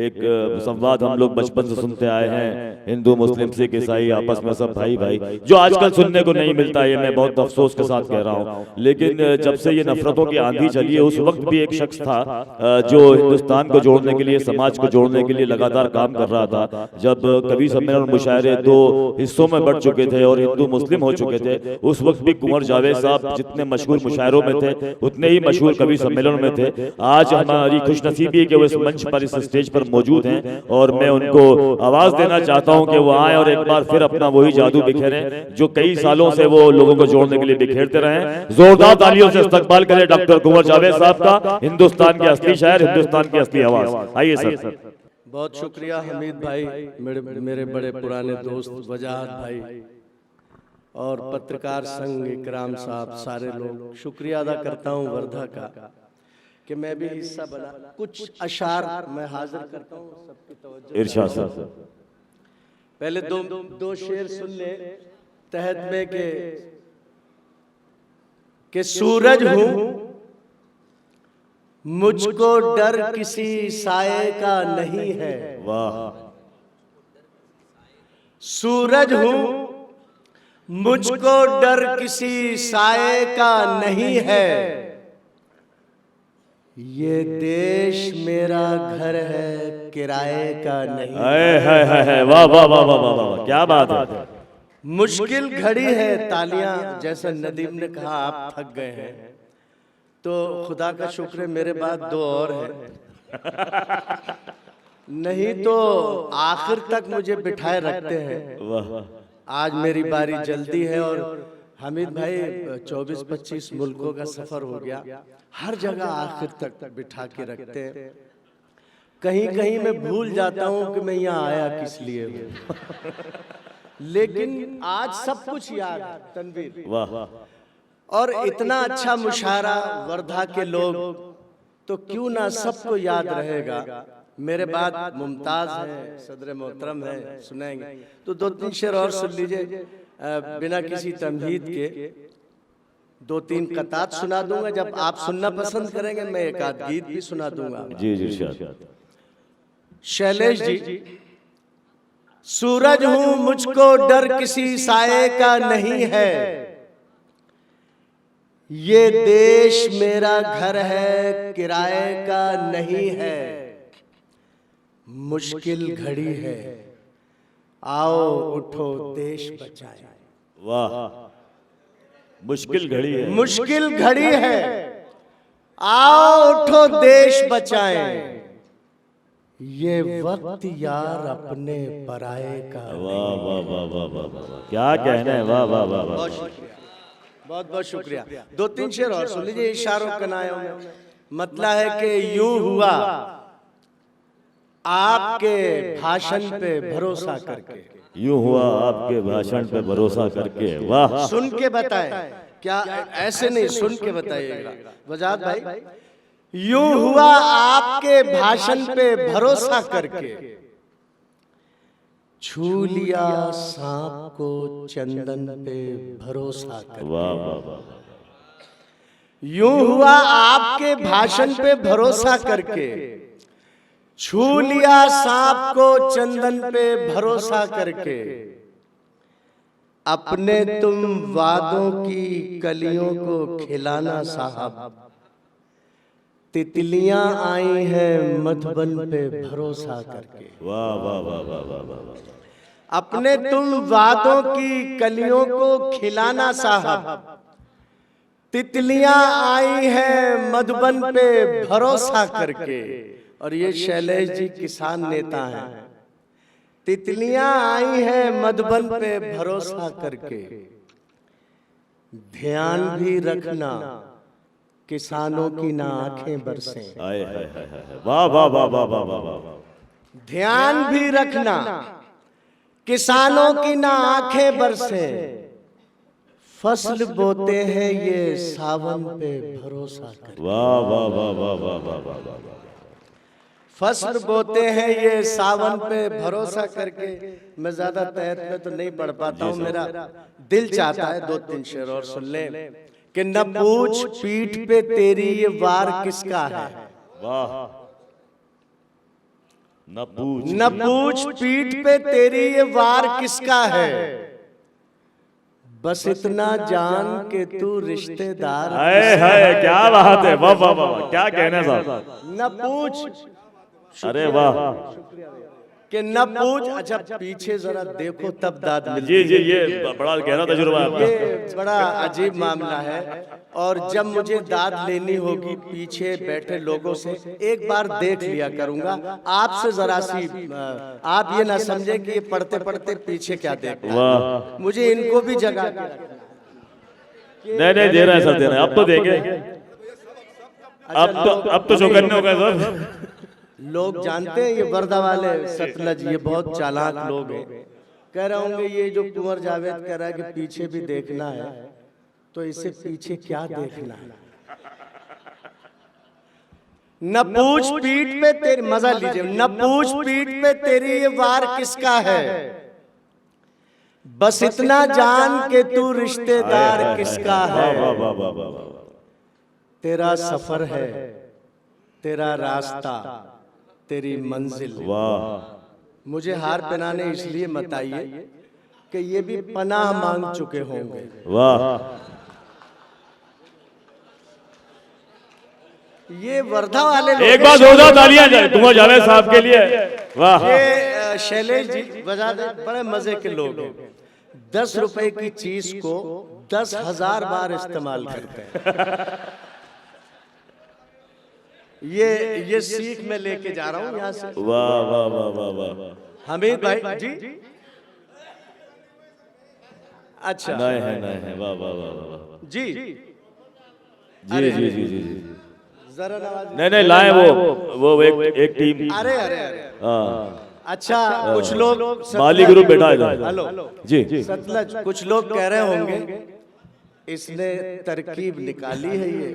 एक संवाद हम लोग बचपन से सुनते आए हैं, हिंदू मुस्लिम सिख ईसाई आपस में सब भाई भाई, जो आजकल सुनने को नहीं मिलता। ये मैं बहुत अफसोस के साथ कह रहा हूँ। लेकिन जब से ये नफरतों की आंधी चली है, उस वक्त भी एक शख्स था जो हिंदुस्तान को जोड़ने के लिए, समाज को जोड़ने के लिए लगातार काम कर रहा था। जब कवि सम्मेलन और मुशायरे दो हिस्सों में बढ़ चुके थे और हिंदू मुस्लिम हो चुके थे, उस वक्त भी कुंवर जावेद साहब जितने मशहूर मुशायरों में थे उतने ही मशहूर कवि सम्मेलन में थे। आज हमारी खुशनसीबी है कि वो इस मंच पर, इस स्टेज पर मौजूद हैं और मैं उनको आवाज देना चाहता हूं कि वो आए और एक बार फिर अपना वही जादू बिखेरें जो कई सालों से वो लोगों को जोड़ने के लिए बिखेरते रहे। जोरदार तालियों से इस्तकबाल करें डॉक्टर कुंवर जावेद साहब का, हिंदुस्तान के असली शायर, हिंदुस्तान की असली आवाज। आइए सर। बहुत शुक्रिया हमीद भाई, मेरे बड़े पुराने दोस्त वजाहत भाई और पत्रकार संघ इकराम साहब, सारे लोग, शुक्रिया अदा करता हूँ वर्धा का कि मैं भी हिस्सा बना। कुछ अशार मैं हाजिर करता हूँ सबकी तवज्जो। इरशाद साहब। पहले दो शेर सुन ले तहत में कि सूरज हूँ मुझको डर किसी साये का नहीं है। वाह। सूरज हूँ मुझको डर किसी साये का नहीं है, ये देश मेरा घर है किराए का नहीं है। वाह वाह वाह वाह वाह वाह, क्या बात है। मुश्किल घड़ी है, तालियां, जैसा नदीम ने कहा आप थक गए हैं, तो खुदा का शुक्र है मेरे बाद दो और हैं, नहीं तो आखिर तक मुझे बिठाए रखते हैं। आज मेरी बारी जल्दी है और हमीद भाई 24-25 मुल्कों का सफर हो गया, हर जगह आखिर तक बिठा के रखते हैं। कहीं कहीं मैं भूल जाता हूं कि मैं यहाँ आया किस लिए हूँ, लेकिन आज सब कुछ याद है। तनवीर, वाह। और इतना अच्छा मुशायरा, वर्धा के लोग, तो क्यों ना सबको याद रहेगा। मेरे बाद मुमताज है, सदर मोहतरम है, सुनाएंगे, तो 2-3 शेर और सुन लीजिए बिना किसी तमहीद के। 2-3 कतात सुना दूंगा, जब आप सुनना पसंद करेंगे मैं एक आध गीत भी सुना दूंगा। जी जी। शैलेश जी। सूरज हूं मुझको डर किसी साये का नहीं है, ये देश मेरा घर है किराए का नहीं है, मुश्किल घड़ी है आओ उठो देश बचाए। वाह। मुश्किल घड़ी है, मुश्किल घड़ी है आओ उठो देश बचाएं, ये वक्त यार अपने पराये का। वाह वाह वाह वाह वाह वाह, क्या कहना है। वाह वाह वाह वाह, बहुत बहुत शुक्रिया। 2-3 शेर और सुन लीजिए इशारों कनायों में। मतलब है कि यूं हुआ आपके भाषण पे भरोसा करके, यूं हुआ आपके भाषण पे भरोसा करके। वाह। सुन के बताए, क्या ऐसे नहीं, सुन के बताइएगा वजाहत भाई। यूं हुआ आपके भाषण पे भरोसा करके, छू लिया सांप को चंदन पे भरोसा करके। वाह वाह वाह। यूं हुआ आपके भाषण पे भरोसा करके, छू लिया सांप को चंदन पे भरोसा करके, अपने तुम वादों की कलियों को खिलाना साहब, तितलियां आई हैं मधुबन पे भरोसा करके। वाह वाह वाह वाह वाह वाह। अपने तुम वादों की कलियों को खिलाना साहब, तितलियां आई हैं मधुबन पे भरोसा करके। और ये शैलेश जी किसान नेता हैं। तितलियां आई हैं मधुबन पे भरोसा करके, ध्यान भी रखना किसानों की ना आंखें बरसें। वाह वाह वाह वाह वाह वाह। ध्यान भी रखना किसानों की ना आंखें बरसें, फसल बोते हैं ये सावन पे भरोसा करके। वाह वाह वाह वाह वाह वाह वाह वाह। फसल बोते हैं ये सावन पे भरोसा करके। मैं ज्यादा तहत में तो नहीं पढ़ पाता हूँ, मेरा दिल चाहता है 2-3 शेर और सुन ले कि न पूछ पीठ पे तेरी ये वार किसका है। वाह। न पूछ न पूछ पीठ पे तेरी ये वार किसका है, बस इतना जान के तू रिश्तेदार हाय हाय, क्या बात है, वाह वाह वाह, क्या कहना साहब। न पूछ, अरे वाह, कि न पूछ। अच्छा पीछे जरा देखो तब दाद मिलती जी जी, ये बड़ा गहरा तजुर्बा है आपका। ये बड़ा अजीब मामला है। और जब मुझे दाद लेनी होगी पीछे बैठे लोगों से, एक बार देख लिया करूंगा आपसे जरा सी, आप ये ना समझे कि ये पढ़ते पढ़ते पीछे क्या देख रहा है। वाह, मुझे इनको भी जगह नहीं नहीं, दे रहे हैं सर, दे रहे हैं, अब तो देंगे। अब तो चौकन्ने हो गए सर। लोग जानते हैं ये वर्धा वाले सतलज, ये बहुत चालाक लोग हैं। कह रहे होंगे ये जो कुंवर जावेद कह रहा है कि पीछे भी देखना है, तो इसे पीछे क्या देखना है। न पूछ पीठ पे तेरी, मजा लीजिए, न पूछ पीठ पे तेरी ये वार किसका है, बस इतना जान के तू रिश्तेदार किसका है। वाह वाह वाह वाह वाह, तेरा सफर है, तेरा रास्ता, तेरी मंजिल। वाह, मुझे हार पहनाने इसलिए मत आइए कि ये भी पनाह मांग चुके होंगे। वाह, ये वर्धा वाले लोग, एक बार जोरदार तालियां जाए कुंवर जावेद साहब के लिए। वाह, ये शैलेश जी बजा दे, बड़े मजे के लोग हैं। 10 रुपए की चीज को 10,000 बार इस्तेमाल करते हैं। ये सीख मैं लेके जा रहा हूँ यहाँ से। वाह वाह वाह वाह वाह, हमीद भाई जी, अच्छा नहीं है, नहीं है, वाह वाह वाह वाह वाह, जी जी जी जी जी जी, जरा नवाज, नहीं नहीं, लाए वो एक टीम। अरे अरे अरे, हाँ, अच्छा कुछ लोग माली ग्रुप बैठा है इधर। हेलो जी, सतलज, कुछ लोग कह रहे होंगे इसने तरकीब निकाली है, ये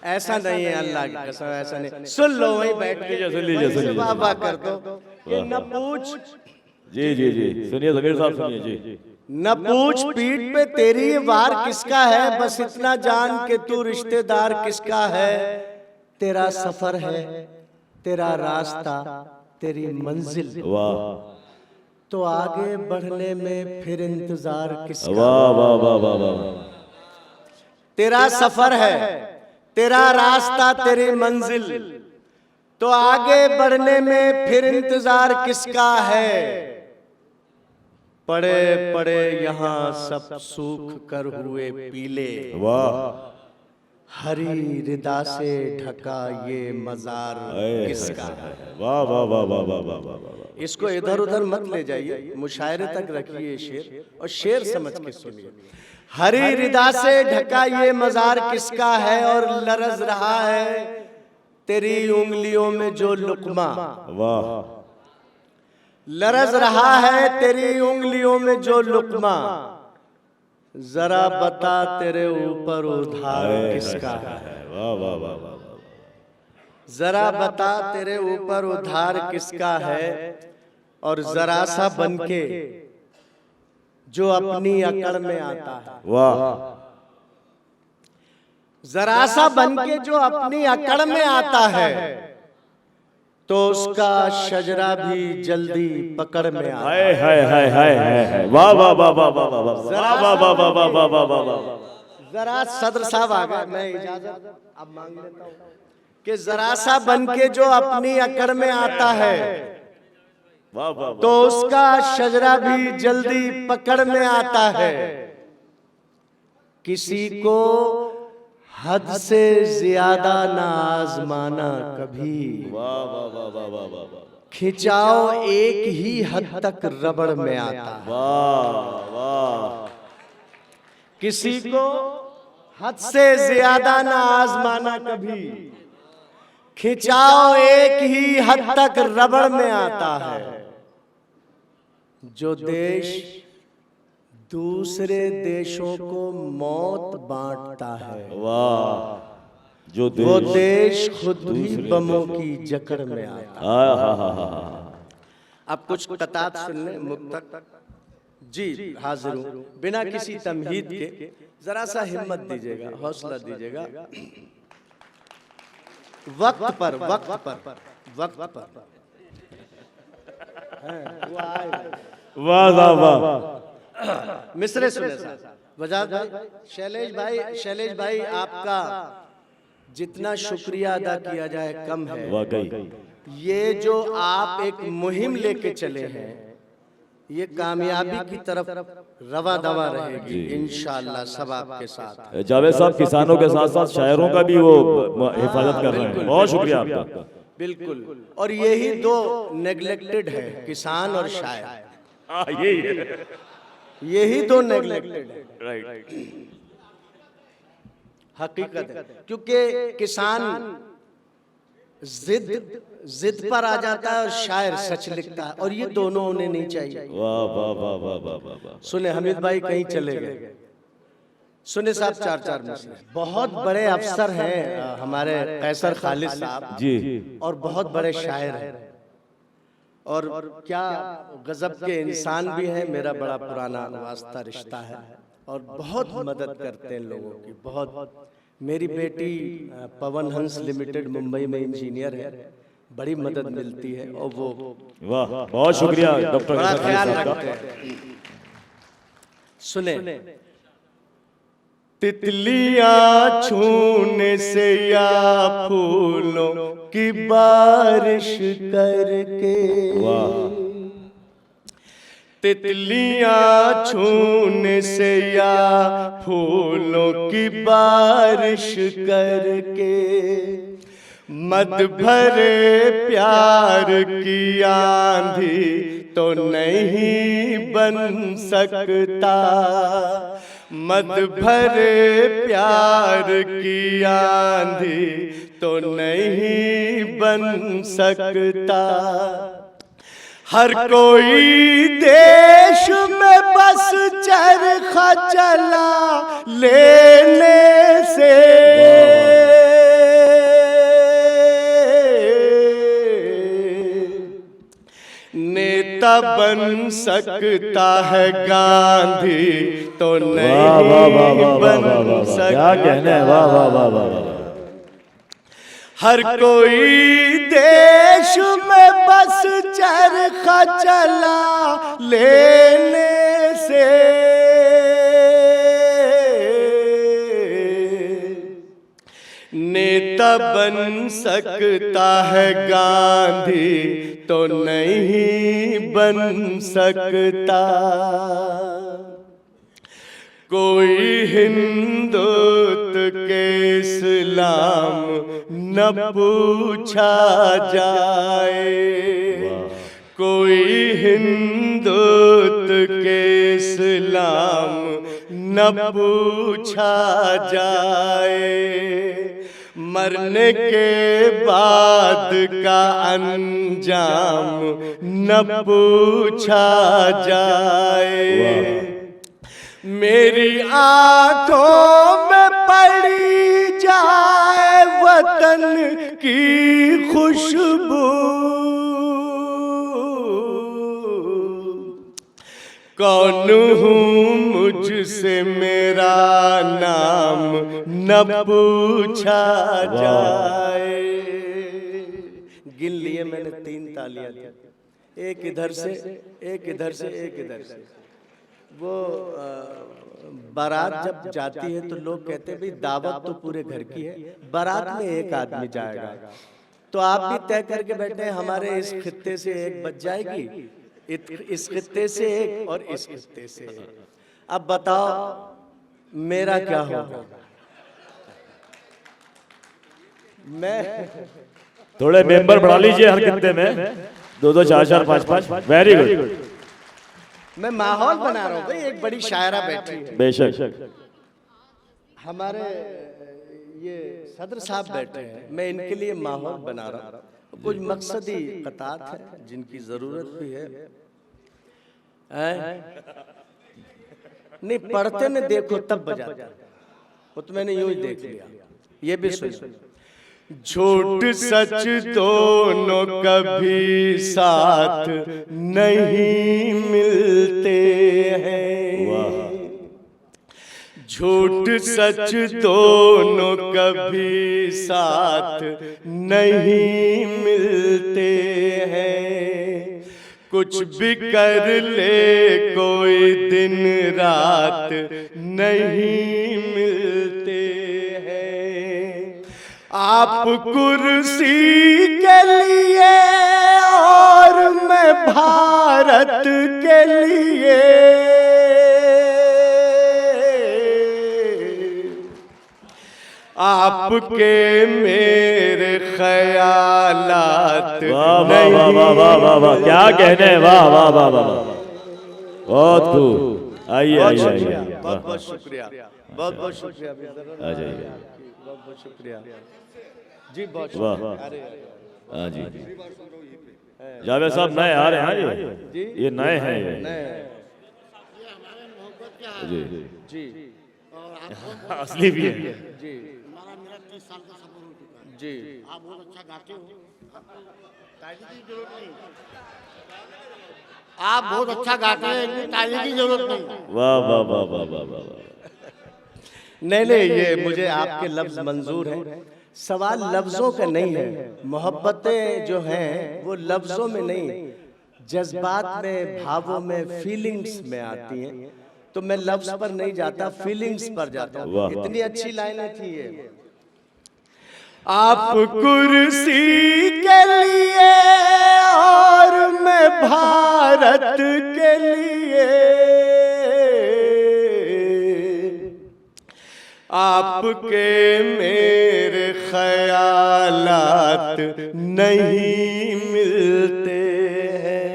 ऐसा नहीं है, अल्लाह की कसम ऐसा नहीं। सुन लो वहीं बैठ के, सुन लीजिए, सुन लीजिए। वाह वाह कर दो कि न पूछ, जी जी जी, सुनिए समीर साहब, सुनिए जी। न पूछ पीठ पे तेरी ये वार किसका है, बस इतना जान के तू रिश्तेदार किसका है। तेरा सफर है, तेरा रास्ता, तेरी मंजिल, वाह तो आगे बढ़ने में फिर इंतजार किसका। वाह वाह वाह वाह वाह, तेरा सफर है, तेरा रास्ता, तेरी मंजिल, तो आगे बढ़ने में फिर इंतजार किसका है। पड़े पड़े यहाँ सब सूख कर हुए पीले, वाह, हरी रिदा से ढका ये मजार किसका है। वाह वाह वाह वाह वाह वाह वाह, इसको इधर उधर मत ले जाइए, मुशायरे तक रखिए शेर, और शेर समझ के सुनिए। हरी रिदा से ढका ये मजार किसका है, और लरज रहा है तेरी उंगलियों में जो लुकमा। वाह, लरज रहा है तेरी उंगलियों में जो लुकमा, जरा बता तेरे ऊपर उधार किसका है। वाह वाह वाह वाह, जरा बता तेरे ऊपर उधार किसका है, और जरा सा बनके जो अपनी अकड़ में आता है। वाह, जरा सा बनके जो अपनी अकड़ में आता है, तो उसका शजरा भी जल्दी पकड़ में आता है। हाय हाय हाय हाय हाय, वाह वाह वाह वाह वाह वाह वाह वाह वाह वाह वाह वाह वाह वाह वाह। जरा सदर साहब आ गए, मैं इजाजत अब मांग लेता हूँ कि जरा सा बनके जो अपनी अकड़ में आता है, वाह वाह, तो उसका शजरा भी जल्दी पकड़ में आता है। किसी को हद से ज्यादा ना आजमाना कभी, वाह वाह वाह वाह वाह वाह वाह, खिंचाओ एक ही हद तक रबड़ में आता है। वाह वाह, किसी को हद से ज्यादा ना आजमाना कभी, खिंचाओ एक ही हद तक रबड़ में आता है। जो देश दूसरे देशों को मौत बांटता है, वाह, जो वो देश खुद भी बमों की जकड़ में आता है। अब कुछ कताब सुनने मुक्तक जी हाजिर हूँ, बिना किसी तमहीद के। जरा सा हिम्मत दीजिएगा, हौसला दीजिएगा। वक्त पर वक्त पर वक्त पर वो आए। वाह वाह वाह। मिसरे सुने साहब, वजाद भाई, शैलेश भाई आपका जितना शुक्रिया अदा किया जाए कम है। वाकई ये जो आप एक मुहिम लेके चले हैं, ये कामयाबी की तरफ रवा दवा रहेगी इंशाअल्लाह, सब आपके साथ है। जावेद साहब किसानों के साथ साथ शायरों का भी वो हिफाजत कर रहे हैं, बहुत शुक्रिया आपका। बिल्कुल, और यही दो नेग्लेक्टेड है, किसान और शायर, यही दो नेग्लेक्टेड है। राइट, हकीकत है, क्योंकि किसान जिद पर आ जाता है और शायर सच लिखता है, और ये दोनों उन्हें नहीं चाहिए। वाह वाह वाह वाह वाह वाह वाह। सुने हमीद भाई कहीं चले गए, सुने साहब चार मुस्लिम बहुत बड़े अफसर हैं हमारे कैसर खालिद साहब जी, और बहुत बड़े शायर हैं, और क्या गजब के इंसान भी हैं। मेरा बड़ा पुराना वास्ता रिश्ता है और बहुत मदद करते हैं लोगों की, बहुत। मेरी बेटी पवन हंस लिमिटेड मुंबई में इंजीनियर है, बड़ी मदद मिलती है, और वो वाह बहुत शुक्रिया डॉक्टर बड़ा कैसर ख्याल खालिद साहब रखते का। हैं। सुने, तितलियां छूने से या फूलों की बारिश करके, वाह, तितलियां छूने से या फूलों की बारिश करके, मद भरे प्यार की आंधी तो नहीं बन सकता, मद भरे प्यार की आंधी तो नहीं बन सकता। हर कोई देश में बस चरखा चला लेने से, नेता बन सकता है गांधी तो नहीं बन सकता। क्या कहना है, वाह वाह वाह वाह वाह। हर कोई देश में बस चरखा चला लेने से, नेता बन सकता है गांधी तो नहीं बन सकता। कोई हिंदुत्व के इस्लाम न पूछा जाए, कोई हिंदुत्व के इस्लाम न पूछा जाए, मरने के बाद का अंजाम न पूछा जाए। मेरी आंखों में पड़ी जाए वतन की खुशबू, कौन हूँ मुझसे मेरा नाम न पूछा जाए। गिन लिए मैंने 3 तालियां, एक इधर से, एक इधर से, एक इधर से। वो बारात जब जाती है तो लोग कहते हैं भाई दावत तो पूरे घर की है, बारात में एक आदमी जाएगा, तो आप भी तय करके बैठे हैं हमारे इस खित्ते से एक बच जाएगी, इस खित्ते से एक और इस खित्ते से एक। अब बताओ मेरा क्या होगा? मैं थोड़े मेंबर बढ़ा लीजिए हर खित्ते में, 2-2, 4-4, 5-5। Very good. मैं माहौल बना रहा हूँ भाई, एक बड़ी शायरा बैठी है, बेशक हमारे ये सदर साहब बैठे हैं, मैं इनके लिए माहौल बना रहा हूँ। कुछ मकसदी कतात है जिनकी जरूरत भी है। नहीं पढ़ते में देखो तब बजाते, वो तो मैंने यूं ही देख लिया। ये भी सुनो, झूठ सच दोनों कभी साथ नहीं मिलते हैं, झूठ सच दोनों कभी साथ नहीं मिलते हैं, कुछ भी कर ले कोई दिन रात नहीं मिलते हैं। आप कुर्सी के लिए और मैं भारत के लिए, आपके मेरे ख्यालात वाह वाह वाह वाह वाह वाह वाह, क्या कहने, वाह वाह वाह वाह, बहुत खूब। आइए आइए आइए, बहुत बहुत शुक्रिया, बहुत बहुत शुक्रिया, आ जाइए। बहुत बहुत शुक्रिया जी, बहुत वाह शुक्रिया। हाँ जी, जावेद साहब नए आ रहे हैं, ये नए हैं जी जी असली भी है जी मेरा 30 साल का सफर हो चुका है। जी। आप बहुत अच्छा गाते हो, ताली की जरूरत नहीं। आप बहुत अच्छा गाते हैं, इतनी ताली की जरूरत नहीं। वाह वाह वाह वाह वाह वाह वाह। नहीं नहीं, ये मुझे आपके लफ्ज मंजूर हैं। सवाल लफ्जों का नहीं है, मोहब्बतें जो हैं वो लफ्जों में नहीं, जज्बात में, भावों में, फीलिंग्स में आती हैं। तो मैं लफ्ज पर नहीं जाता, फीलिंग्स पर जाता हूँ। वाह। इतनी अच्छी लाइनें थी ये। आप कुर्सी के लिए और मैं भारत के लिए, आपके मेरे ख्यालात नहीं मिलते हैं।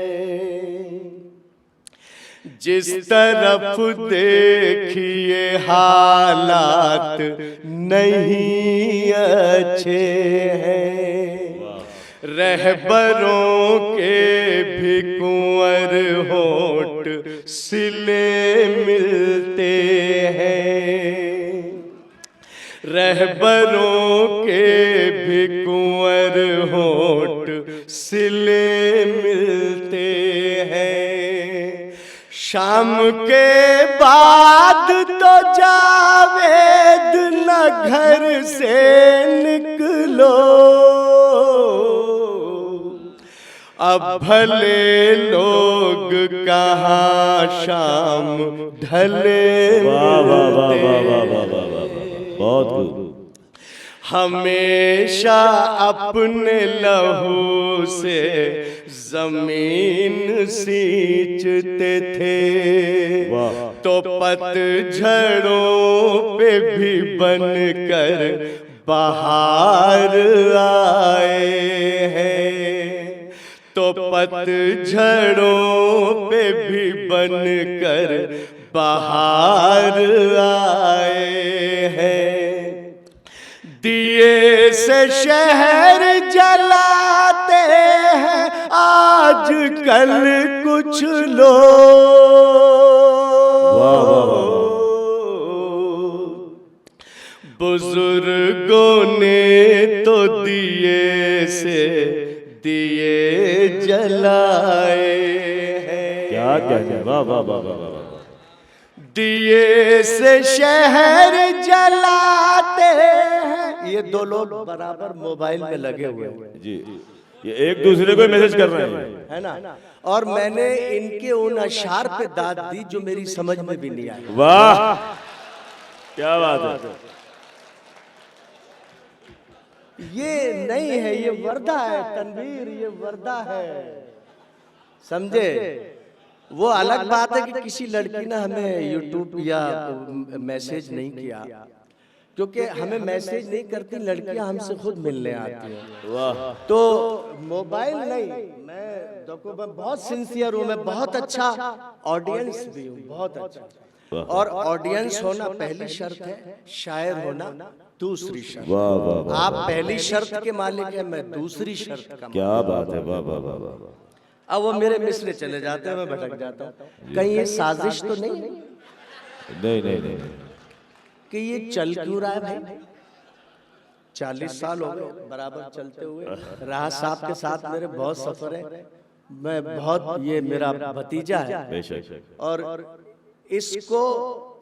जिस तरफ देखिए हालात नहीं अच्छे हैं। रहबरों के भी कुंवर होठ सिले मिलते हैं। रहबरों के भी कुंवर होठ सिले मिलते हैं। शाम के बाद तो जावेद न घर से निकलो, अब भले लोग कहाँ शाम ढले वाह वाह वाह मिलते वाह वाह वाह वाह वाह, बहुत खूब। हमेशा अपने लहू से जमीन सींचते थे, वाह। तो पतझड़ों पे भी बनकर बाहर आए हैं। तो पतझड़ों पे भी बनकर बाहर आए हैं। दिए से शहर जलाते हैं आज कल कुछ लोग, बुजुर्गों ने तो दिए से दिए जलाए हैं। क्या कहने, वाह वाह वाह वाह वाह। दिए से शहर जलाते हैं। ये दो लोग बराबर मोबाइल में लगे हुए हैं जी, ये एक दूसरे को मैसेज कर रहे हैं, है ना। और मैंने इनके उन अशार पे दाद दी जो मेरी समझ में भी नहीं आई। वाह क्या बात है। ये नहीं है, ये वर्दा है तनवीर, ये वर्दा है, समझे। वो अलग बात है कि किसी लड़की ने हमें यूट्यूब या मैसेज नहीं किया, क्योंकि हमें मैसेज नहीं करती लड़कियां, हमसे खुद मिलने आती हैं। वाह तो मोबाइल नहीं, मैं देखो मैं बहुत सिंसियर हूँ, मैं बहुत अच्छा ऑडियंस भी हूँ, बहुत अच्छा। और ऑडियंस होना पहली शर्त है, शायर होना दूसरी शर्त। वाह वाह वाह, आप पहली शर्त के मालिक हैं, मैं दूसरी शर्त का। क्या बात है, वाह वाह वाह वाह। अब वो मेरे मिसरे चले जाते हैं, मैं भटक जाता हूँ। कहीं ये साजिश तो नहीं है नहीं नहीं नहीं, कि ये चल क्यों रहा है भाई? 40 साल हो गए बराबर चलते हुए। राह साहब के साथ मेरे बहुत सफर है, मैं बहुत, ये मेरा भतीजा है बेशक। और इसको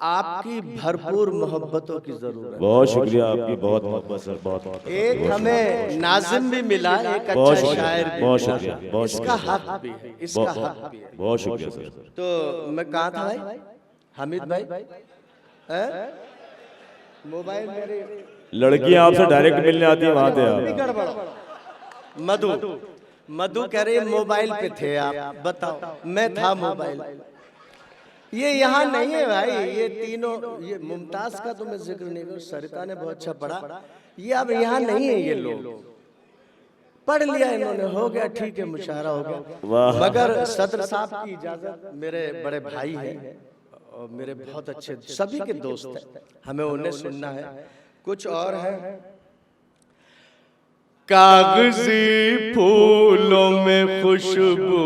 आपकी भरपूर मोहब्बतों की जरूरत बहुत शुक्रिया आपकी, बहुत मोहब्बत सर, बहुत है। एक हमें नाजिम भी मिला, एक बहुत अच्छा शुक्रिया, शायर भी बहुत मिला। शुक्रिया, बहुत इसका शुक्रिया। हक भी है, इसका हक भी है। बहुत शुक्रिया सर। तो मैं कहा था भाई, हामिद भाई, मोबाइल मेरे लड़कियां आपसे डायरेक्ट मिलने आती है, वहां थे आप। गड़बड़। मधु कह रही मोबाइल पे थे आप, बताओ। मैं था मोबाइल। ये यहाँ नहीं है भाई, ये तीनों, ये मुमताज का तो मैं जिक्र नहीं करूँ, सरिता ने बहुत अच्छा पढ़ा, ये अब यहाँ नहीं है। ये लोग पढ़ लिया इन्होंने, हो गया, ठीक है, मुशायरा हो गया। मगर सदर साहब की इजाजत, मेरे बड़े भाई हैं और मेरे बहुत अच्छे सभी के दोस्त हैं, हमें उन्हें सुनना है। कुछ और है। कागजी फूलों में खुशबू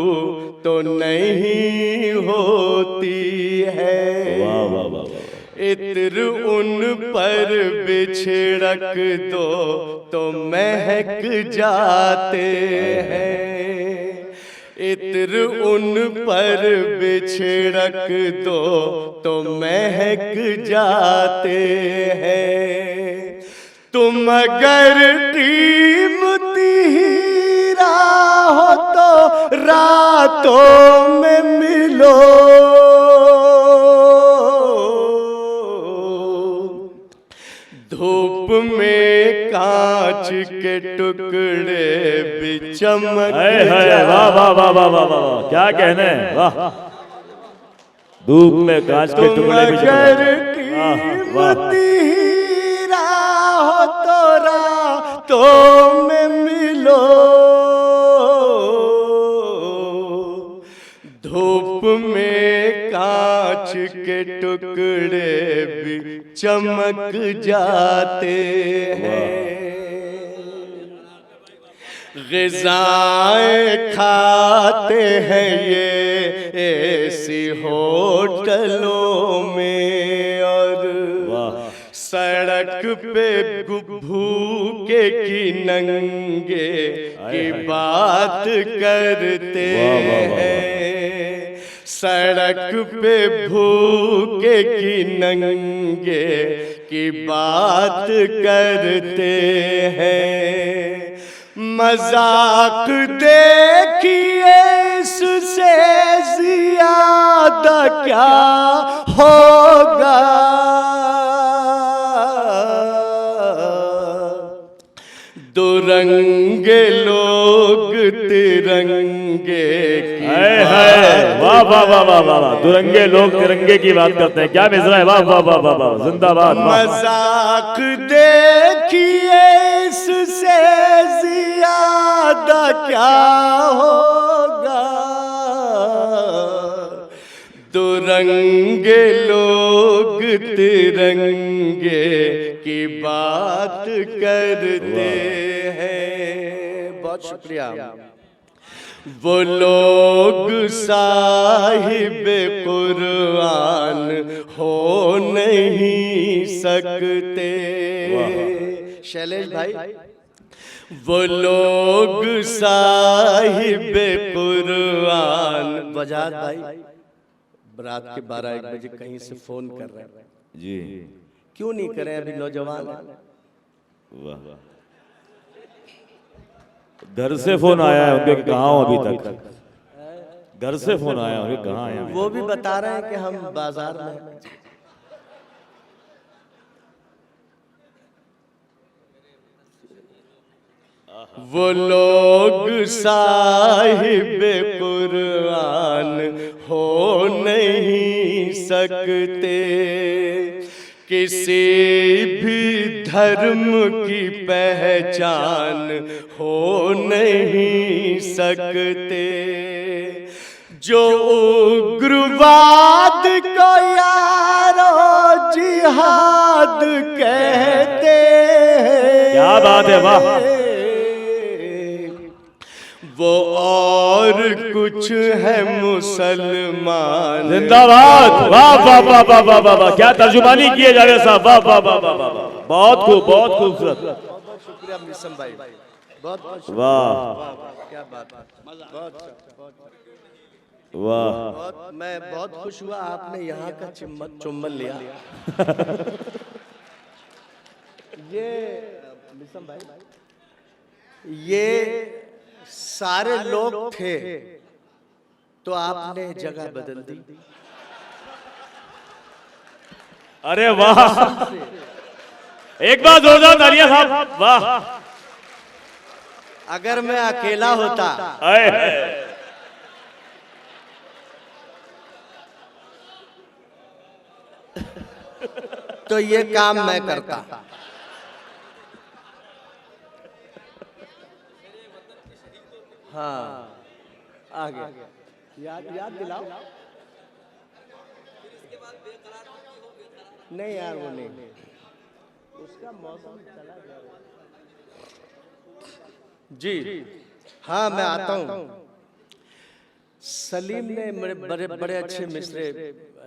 तो नहीं होती है, वाह वाह वाह वाह। इत्र उन पर बिछड़क दो तो महक जाते हैं, इत्र उन पर बिछड़क दो तो महक जाते हैं। तुम अगर कीमती हीरा हो तो रातों में मिलो, धूप में कांच के टुकड़े भी चमक वाह वाह वाह वाह वाह वाह वाह, क्या कहने, वाह। धूप में कांच के टुकड़े भी कीमती हीरा हो तो रातों में मिलो, धूप में कांच के टुकड़े भी चमक जाते हैं। ग़िज़ाएं खाते हैं ये ऐसी होटलों में, और सड़क पे भूखे की नंगे की बात करते हैं, सड़क पे भूखे की नंगे की बात करते हैं। मजाक देखिए इससे ज्यादा क्या होगा, दुरंगे लोग तिरंगे की वाह वाह वाह वाह वाह, दुरंगे लोग तिरंगे की बात करते हैं, क्या मिसरा है, वाह वाह वाह वाह वाह, जिंदाबाद। मजाक देखिए इससे ज्यादा क्या होगा, दुरंगे लोग तिरंगे की बात करते हैं। बहुत शुक्रिया। वो लोग साहिबे कुरान हो नहीं सकते, शैलेश भाई, वो लोग साहिबे कुरान। वजाद भाई रात के 12-1 बजे कहीं से फोन कर रहे हैं जी, क्यों नहीं करें, अभी नौजवान हैं। वाह, घर से फोन आया है उनके, कहाँ हो अभी तक, घर से फोन आया उनके, कहाँ हैं, वो भी बता रहे हैं कि हम बाजार में हैं। वो लोग साहिबे कुरान हो नहीं सकते, किसी भी धर्म की पहचान हो नहीं सकते, जो उग्रवाद को यारो जिहाद कहते हैं। क्या बात है, वाह। वो और कुछ है मुसलमान। जिंदाबाद, वाह वाह वाह वाह वाह वाह वाह, क्या तर्जुमानी किए जा रहे साहब, वाह वाह वाह वाह वाह, बहुत खूब, बहुत खूबसूरत। बहुत शुक्रिया मिसम भाई, बहुत वाह क्या बात है, बहुत वाह मैं बहुत खुश हुआ आपने यहाँ का चुम्बन लिया। ये बिसम भाई, ये सारे लोग थे तो आपने जगह बदल दी। अरे वाह, एक बार जोरदार तालियां साहब, वाह। अगर मैं अकेला होता तो ये काम मैं करता। हाँ, आगे याद दिलाओ। नहीं यार, वो नहीं, उसका मौसम चला गया। जी हाँ, मैं आता हूँ। सलीम ने बड़े बड़े अच्छे मिसरे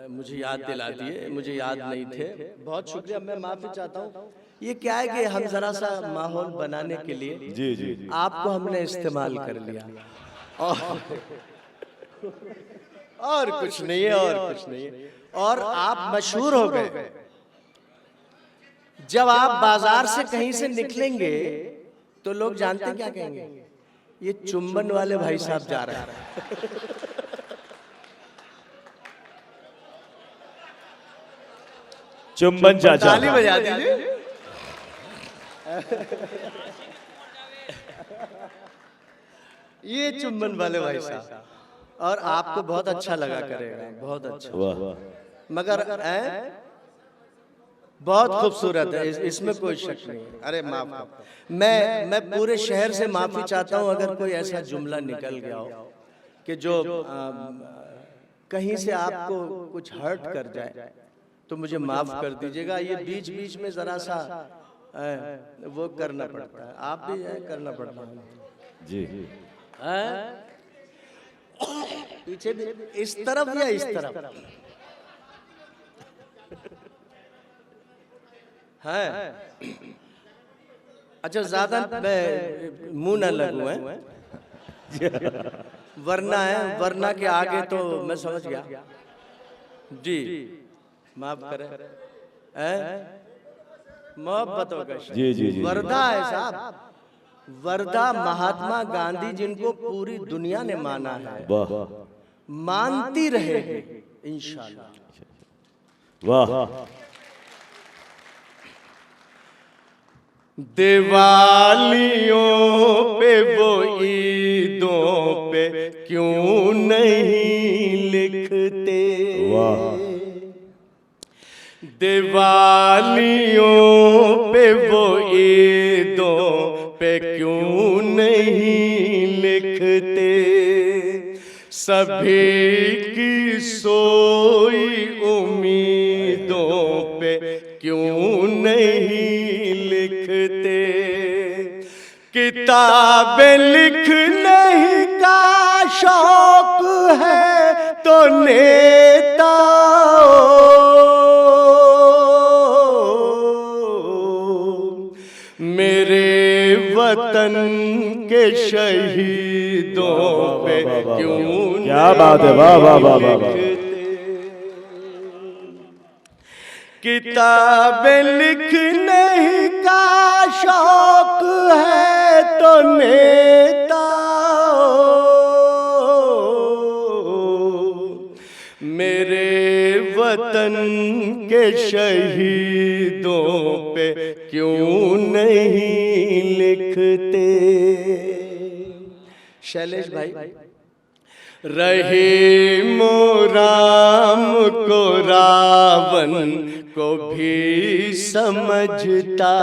मुझे याद दिला दिए, मुझे याद नहीं थे। बहुत शुक्रिया, मैं माफी चाहता हूँ। ये क्या है कि हम जरा सा माहौल बनाने के लिए जी जी जी आपको हमने इस्तेमाल कर लिया, और कुछ नहीं है, और कुछ नहीं है। और आप मशहूर हो गए। जब आप बाजार से कहीं से निकलेंगे तो लोग जानते क्या कहेंगे, ये चुंबन वाले भाई साहब जा रहे हैं। चुंबन चाचा, ताली बजा दीजिए। ये चुंबन वाले भाई साहब, और आपको बहुत अच्छा लगा करेगा, बहुत अच्छा। वाह मगर बहुत खूबसूरत है, इसमें कोई शक नहीं। अरे माफ करो, मैं पूरे शहर से माफी चाहता हूँ अगर कोई ऐसा जुमला निकल गया हो कि जो कहीं से आपको कुछ हर्ट कर जाए, तो मुझे माफ कर दीजिएगा। ये बीच बीच में जरा सा वो करना पड़ता है, आप भी करना पड़ता है जी। पीछे भी, इस तरफ या इस तरफ है। अच्छा, ज्यादा मुंह न लगू है, वरना के आगे तो मैं समझ गया जी। माफ करें, मोहब्बत होगा जी जी जी। वर्धा है साहब, वर्धा महात्मा गांधी जिनको पूरी दुनिया ने माना है, वाह मानती रहेगी इंशाल्लाह। वाह। दिवालियों पे वो ईदों पे क्यों नहीं लिखते, वाह। दिवालियों पे वो ईदों पे क्यों नहीं लिखते, सभी की सोई उम्मीदों पे क्यों नहीं लिखते, किताबें लिखने ही का शौक है तो नेता मेरे वतन के शहीदों पे क्यों, क्या बात है, वाह वाह वाह वाह वाह। किताबें लिखने ही का शौक है तो नेता मेरे वतन के शहीदों पे क्यों नहीं लिखते। शैलेश भाई, रहीम राम को रावण को भी समझता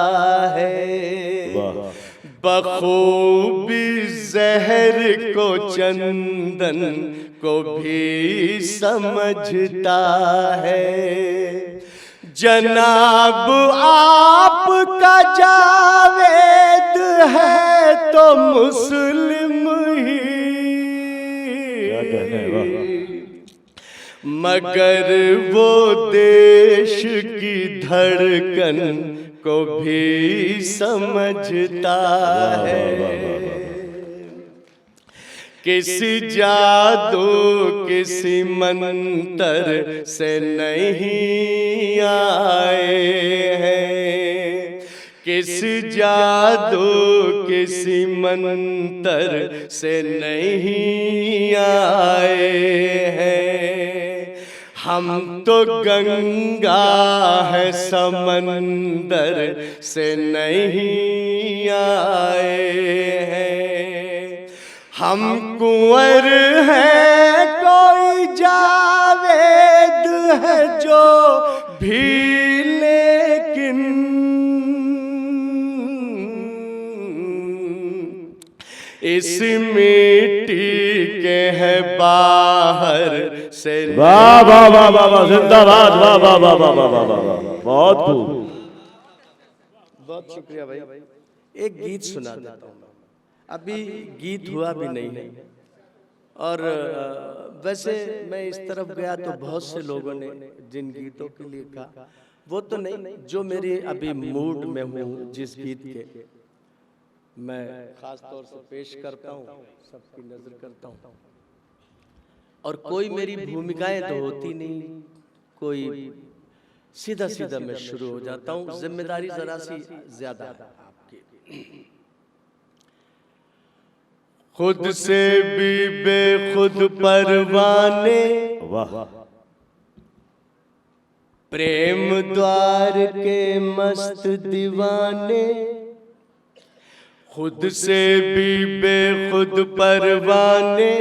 है, बखूबी जहर को चंदन को भी समझता है, जनाब आपका जावेद है तो मुस्लिम ही, मगर वो देश की धड़कन को भी समझता है, किसी जादू किसी मंतर से नहीं आए हैं, किसी जादू किसी मंतर से नहीं आए हैं। हम तो गंगा है समंदर से नहीं आए हैं। हम कुंवर हैं कोई जावेद है जो भी, लेकिन इस मिट्टी के है बाहर से। वाह वाह वाह वाह वाह, जिंदाबाद, वाह वाह वाह वाह वाह वाह वाह, बहुत खूब। बहुत शुक्रिया भाई। एक गीत सुना देता हूँ। अभी गीत हुआ भी नहीं है, और वैसे मैं इस तरफ गया तो बहुत से लोगों ने जिन गीतों के लिए कहा, वो तो नहीं जो मेरी अभी मूड में हूँ, जिस गीत के मैं खास तौर से पेश करता हूँ, सबकी नजर करता हूँ। और कोई मेरी भूमिकाएं तो होती नहीं, कोई सीधा सीधा मैं शुरू हो जाता हूँ। जिम्मेदारी जरा सी ज्यादा है आपकी। खुद से भी बेखुद परवाने, वाह, प्रेम द्वार के मस्त दीवाने। खुद से भी बेखुद परवाने,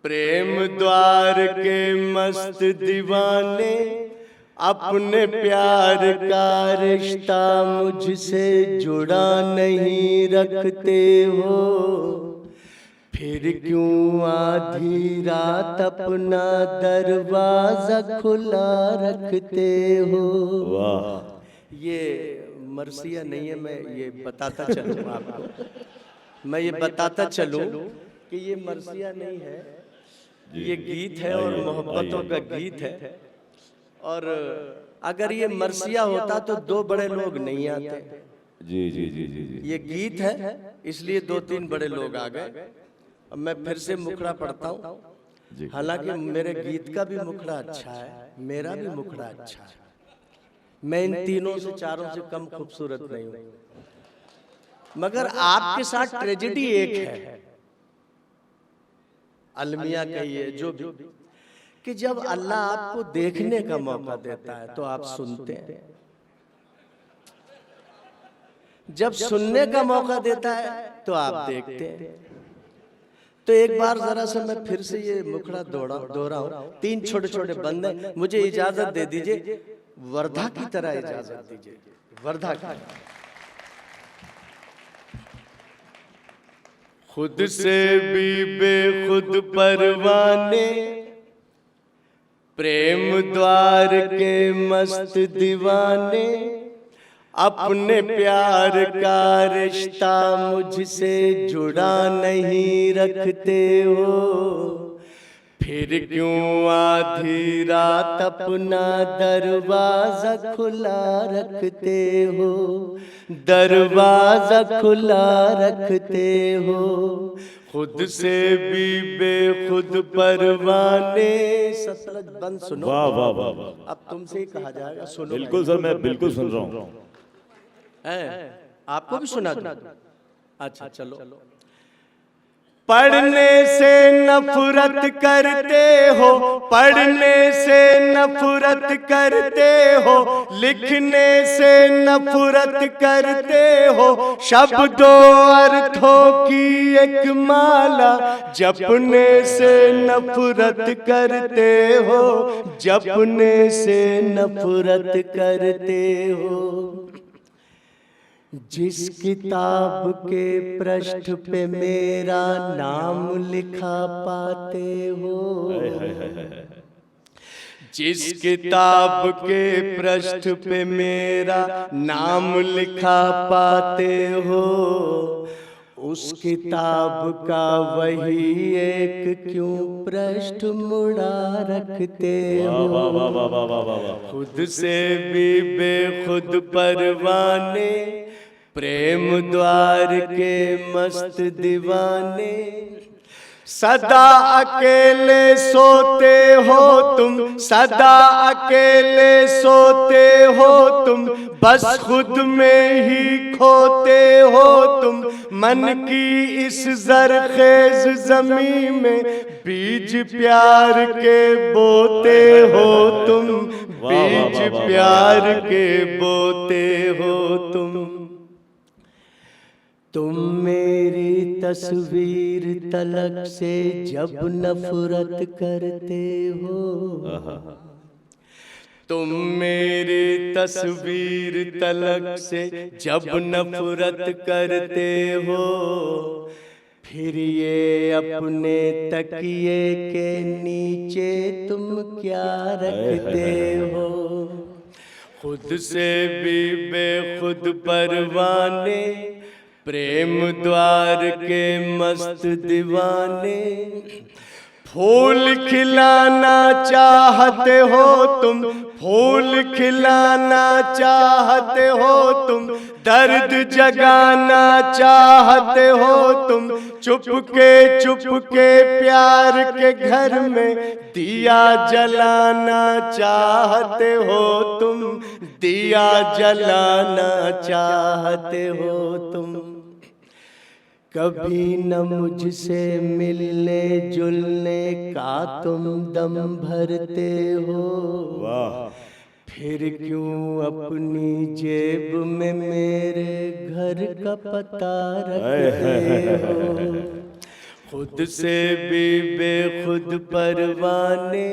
प्रेम द्वार के मस्त दीवाने। अपने प्यार का रिश्ता मुझसे जुड़ा नहीं रखते हो, फिर क्यों आधी रात अपना दरवाजा खुला रखते हो। वाह। ये मरसिया नहीं है, मैं ये बताता चलूं आपको, मैं ये बताता चलूं कि ये मरसिया नहीं है, ये गीत है और मोहब्बतों का गीत है। और अगर ये मरसिया होता तो दो बड़े लोग नहीं आते। जी जी जी जी जी, ये गीत है इसलिए दो तीन बड़े लोग आ गए। अब मैं फिर से मुखड़ा पढ़ता हूँ। हालांकि मेरे गीत का भी मुखड़ा अच्छा है, मेरा भी मुखड़ा अच्छा है, मैं इन तीनों से चारों से कम खूबसूरत नहीं हूं, मगर आपके साथ ट्रेजेडी एक है, अलमिया कहिए जो भी, कि जब अल्लाह आपको देखने का मौका देता है तो आप सुनते हैं, जब सुनने का मौका देता है तो आप देखते हैं। तो एक बार जरा सा मैं फिर से ये मुखड़ा दोहराऊं। तीन छोटे छोटे बंद हैं, मुझे इजाजत दे दीजिए, वर्धा की तरह इजाजत दीजिए, वर्धा की। खुद से भी बेखुद परवाने, प्रेम द्वार के मस्त दीवाने। अपने प्यार का रिश्ता मुझसे जुड़ा नहीं रखते हो, फिर क्यों आधी रात अपना दरवाजा खुला रखते हो, दरवाजा खुला रखते हो। खुद से भी बेखुद परवाने। सतलज बंद सुनो। वाह वाह वाह वाह, अब तुमसे ही कहा जाएगा, सुनो। बिल्कुल सर, मैं बिल्कुल सुन रहा हूँ। आपको भी सुना दूं? अच्छा चलो। पढ़ने से नफरत करते हो, पढ़ने से नफरत करते हो, लिखने से नफरत करते हो। शब्दों अर्थों की एक माला जपने से नफरत करते हो, जपने से नफरत करते हो। जिस किताब के पृष्ठ पे मेरा नाम लिखा पाते हो, जिस किताब के पृष्ठ पे मेरा नाम लिखा पाते हो, उस किताब का वही एक क्यों पृष्ठ मुड़ा रखते हो। खुद से भी बेखुद परवाने, प्रेम द्वार के मस्त दीवाने। सदा अकेले सोते हो तुम, सदा अकेले सोते हो तुम, बस खुद में ही खोते हो तुम। मन की इस जरखेज जमी में बीज प्यार के बोते हो तुम, बीज प्यार के बोते हो तुम। तुम मेरी तस्वीर तलक से जब नफरत करते हो, तुम मेरी तस्वीर तलक से जब नफरत करते हो, फिर ये अपने तकिए के नीचे तुम क्या रखते हो। खुद से भी बेखुद परवाने, प्रेम द्वार के मस्त दीवाने। फूल खिलाना चाहते हो तुम, फूल खिलाना चाहते हो तुम, दर्द जगाना चाहते हो तुम। चुपके प्यार के घर में दिया जलाना चाहते हो तुम, दिया जलाना चाहते हो तुम। कभी न मुझसे मिलने जुलने का तुम दम भरते हो, फिर क्यों अपनी जेब में मेरे घर का पता रखते हो। खुद से भी बेखुद परवाने,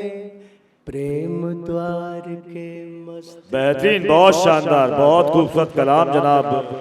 प्रेम द्वार के मस्त। बेहतरीन, बहुत शानदार, बहुत खूबसूरत कलाम जनाब।